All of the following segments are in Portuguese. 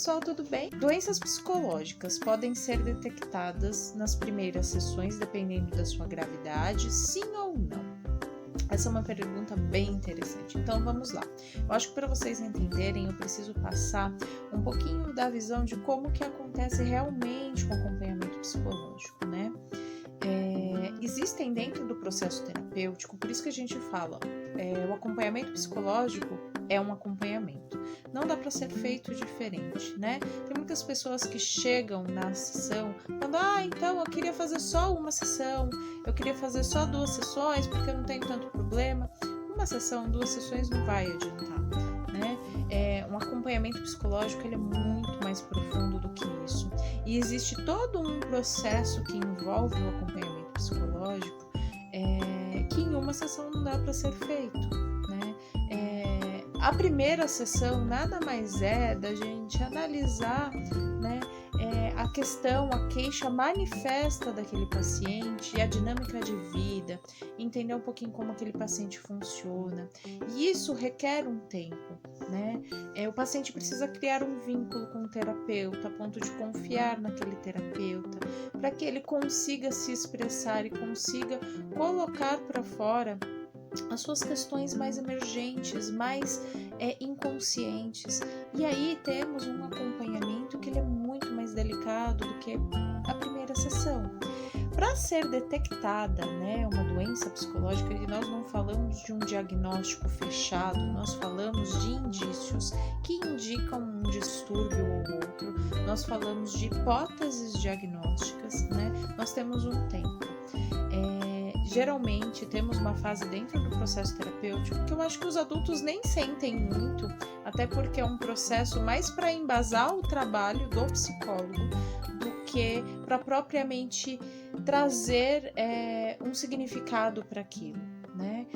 pessoal, tudo bem? Doenças psicológicas podem ser detectadas nas primeiras sessões, dependendo da sua gravidade, sim ou não? Essa é uma pergunta bem interessante, então vamos lá. Eu acho que para vocês entenderem, eu preciso passar um pouquinho da visão de como que acontece realmente o acompanhamento psicológico, né? Existem dentro do processo terapêutico, por isso que a gente fala, o acompanhamento psicológico é um acompanhamento. Não dá para ser feito diferente, né? Tem muitas pessoas que chegam na sessão falando, então eu queria fazer só uma sessão, eu queria fazer só 2 sessões porque eu não tenho tanto problema. Uma sessão, 2 sessões não vai adiantar, né? Um acompanhamento psicológico ele é muito mais profundo do que isso. E existe todo um processo que envolve o acompanhamento psicológico que em uma sessão não dá para ser feito, né? A primeira sessão nada mais é da gente analisar, né, a questão, a queixa manifesta daquele paciente, a dinâmica de vida, entender um pouquinho como aquele paciente funciona. E isso requer um tempo, né? O paciente precisa criar um vínculo com o terapeuta, a ponto de confiar naquele terapeuta, para que ele consiga se expressar e consiga colocar para fora as suas questões mais emergentes, mais inconscientes. E aí temos um acompanhamento que ele é muito mais delicado do que a primeira sessão. Para ser detectada, né, uma doença psicológica, e nós não falamos de um diagnóstico fechado, nós falamos de indícios que indicam um distúrbio ou outro, nós falamos de hipóteses diagnósticas, né, nós temos um tempo. Geralmente temos uma fase dentro do processo terapêutico que eu acho que os adultos nem sentem muito, até porque é um processo mais para embasar o trabalho do psicólogo do que para propriamente trazer um significado para aquilo, né?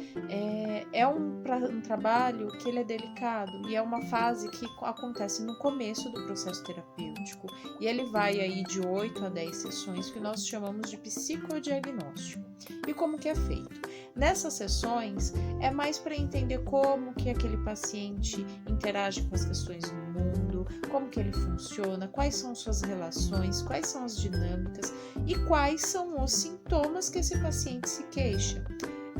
É um trabalho que ele é delicado e é uma fase que acontece no começo do processo terapêutico e ele vai aí de 8 a 10 sessões que nós chamamos de psicodiagnóstico. E como que é feito? Nessas sessões é mais para entender como que aquele paciente interage com as questões do mundo, como que ele funciona, quais são suas relações, quais são as dinâmicas e quais são os sintomas que esse paciente se queixa.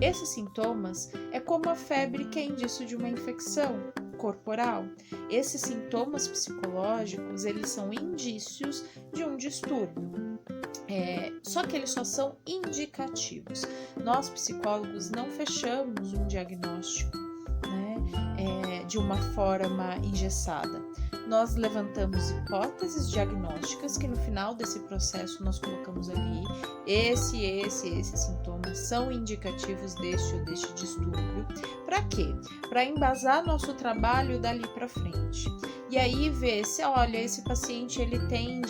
Esses sintomas é como a febre que é indício de uma infecção corporal. Esses sintomas psicológicos, eles são indícios de um distúrbio. Só que eles só são indicativos. Nós, psicólogos, não fechamos um diagnóstico, né, de uma forma engessada. Nós levantamos hipóteses diagnósticas que no final desse processo nós colocamos ali esses sintomas são indicativos deste ou deste distúrbio. Para quê? Para embasar nosso trabalho dali para frente. E aí ver se, olha, esse paciente ele tem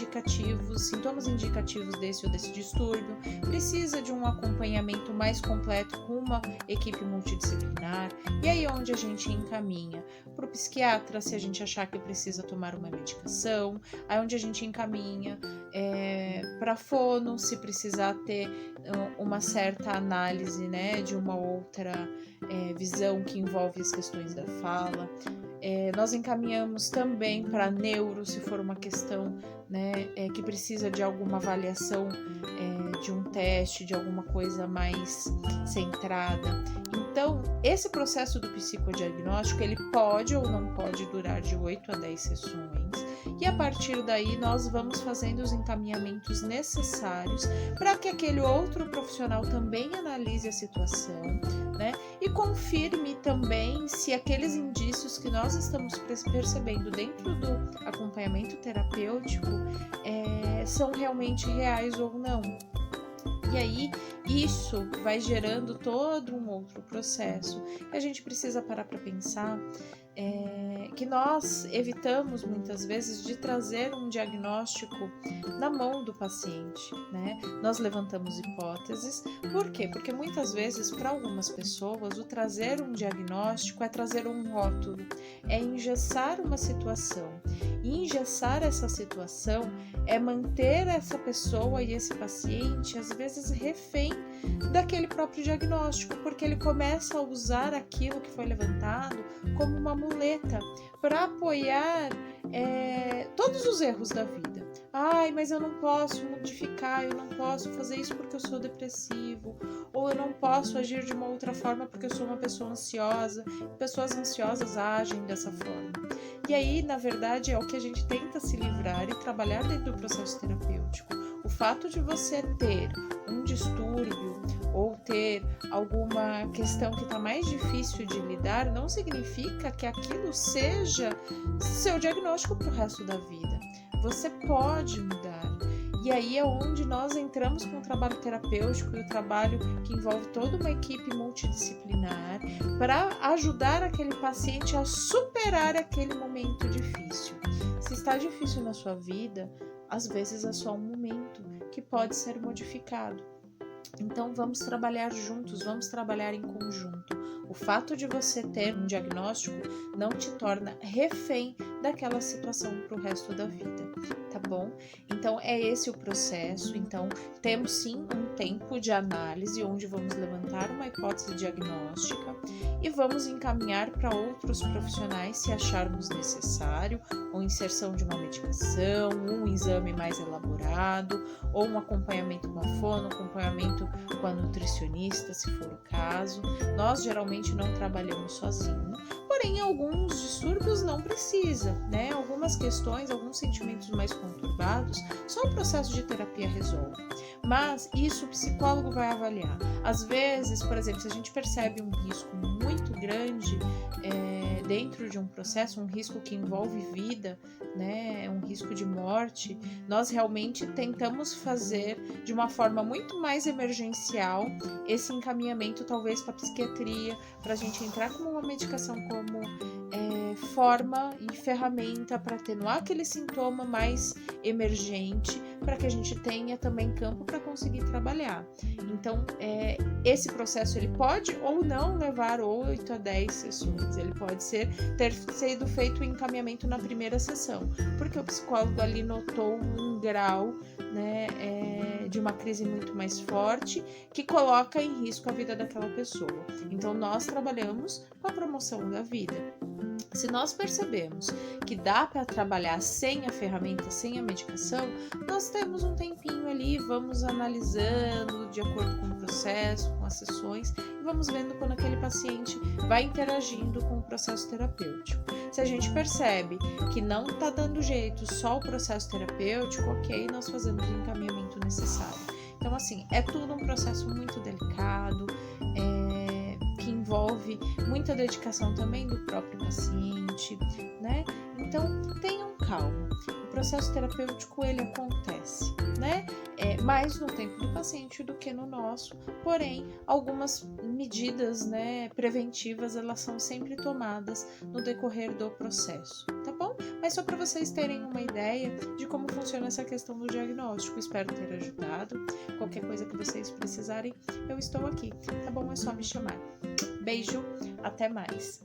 sintomas indicativos desse ou desse distúrbio, precisa de um acompanhamento mais completo com uma equipe multidisciplinar, e aí onde a gente encaminha para o psiquiatra se a gente achar que precisa tomar uma medicação, aí onde a gente encaminha para fono se precisar ter uma certa análise, né, de uma outra visão que envolve as questões da fala. Nós encaminhamos também para neuro, se for uma questão, né, que precisa de alguma avaliação, de um teste, de alguma coisa mais centrada. Então, esse processo do psicodiagnóstico, ele pode ou não pode durar de 8 a 10 sessões. E a partir daí, nós vamos fazendo os encaminhamentos necessários para que aquele outro profissional também analise a situação, né? E confirme também se aqueles indícios que nós estamos percebendo dentro do acompanhamento terapêutico são realmente reais ou não. E aí, isso vai gerando todo um outro processo que a gente precisa parar para pensar, que nós evitamos muitas vezes de trazer um diagnóstico na mão do paciente, né? Nós levantamos hipóteses, por quê? Porque muitas vezes para algumas pessoas o trazer um diagnóstico é trazer um rótulo, é engessar uma situação, e engessar essa situação é manter essa pessoa e esse paciente às vezes refém daquele próprio diagnóstico, porque ele começa a usar aquilo que foi levantado como uma muleta para apoiar todos os erros da vida. Ai, mas eu não posso modificar, eu não posso fazer isso porque eu sou depressivo, ou eu não posso agir de uma outra forma porque eu sou uma pessoa ansiosa. Pessoas ansiosas agem dessa forma. E aí, na verdade, é o que a gente tenta se livrar e trabalhar dentro do processo terapêutico. O fato de você ter um distúrbio ou ter alguma questão que está mais difícil de lidar não significa que aquilo seja seu diagnóstico para o resto da vida. Você pode mudar. E aí é onde nós entramos com o trabalho terapêutico e o trabalho que envolve toda uma equipe multidisciplinar para ajudar aquele paciente a superar aquele momento difícil. Se está difícil na sua vida, às vezes é só um momento que pode ser modificado. Então vamos trabalhar juntos, vamos trabalhar em conjunto. O fato de você ter um diagnóstico não te torna refém daquela situação para o resto da vida, tá bom? Então é esse o processo. Então temos sim um tempo de análise onde vamos levantar uma hipótese diagnóstica e vamos encaminhar para outros profissionais se acharmos necessário, ou inserção de uma medicação, um exame mais elaborado, ou um acompanhamento com a fono, acompanhamento com a nutricionista, se for o caso. Nós geralmente não trabalhamos sozinhos, porém alguns distúrbios não precisa, né? Algumas questões, alguns sentimentos mais conturbados, só o processo de terapia resolve. Mas isso o psicólogo vai avaliar. Às vezes, por exemplo, se a gente percebe um risco muito grande dentro de um processo, um risco que envolve vida, né, um risco de morte, nós realmente tentamos fazer de uma forma muito mais emergencial esse encaminhamento talvez para a psiquiatria, para a gente entrar com uma medicação como forma e ferramenta para atenuar aquele sintoma mais emergente, para que a gente tenha também campo para conseguir trabalhar. Então, esse processo ele pode ou não levar 8 a 10 sessões, ele pode ter sido feito o encaminhamento na primeira sessão, porque o psicólogo ali notou um grau, né, de uma crise muito mais forte que coloca em risco a vida daquela pessoa. Então, nós trabalhamos com a promoção da vida. Se nós percebemos que dá para trabalhar sem a ferramenta, sem a medicação, nós temos um tempinho ali, vamos analisando de acordo com o processo, com as sessões, e vamos vendo quando aquele paciente vai interagindo com o processo terapêutico. Se a gente percebe que não está dando jeito só o processo terapêutico, ok, nós fazemos o encaminhamento necessário. Então, assim, é tudo um processo muito delicado, que envolve muita dedicação também do próprio paciente, né? Então, tenham calma. O processo terapêutico, ele acontece, né? Mais no tempo do paciente do que no nosso, porém, algumas medidas, né, preventivas, elas são sempre tomadas no decorrer do processo, tá bom? Mas só para vocês terem uma ideia de como funciona essa questão do diagnóstico, espero ter ajudado. Qualquer coisa que vocês precisarem, eu estou aqui, tá bom? É só me chamar. Beijo, até mais!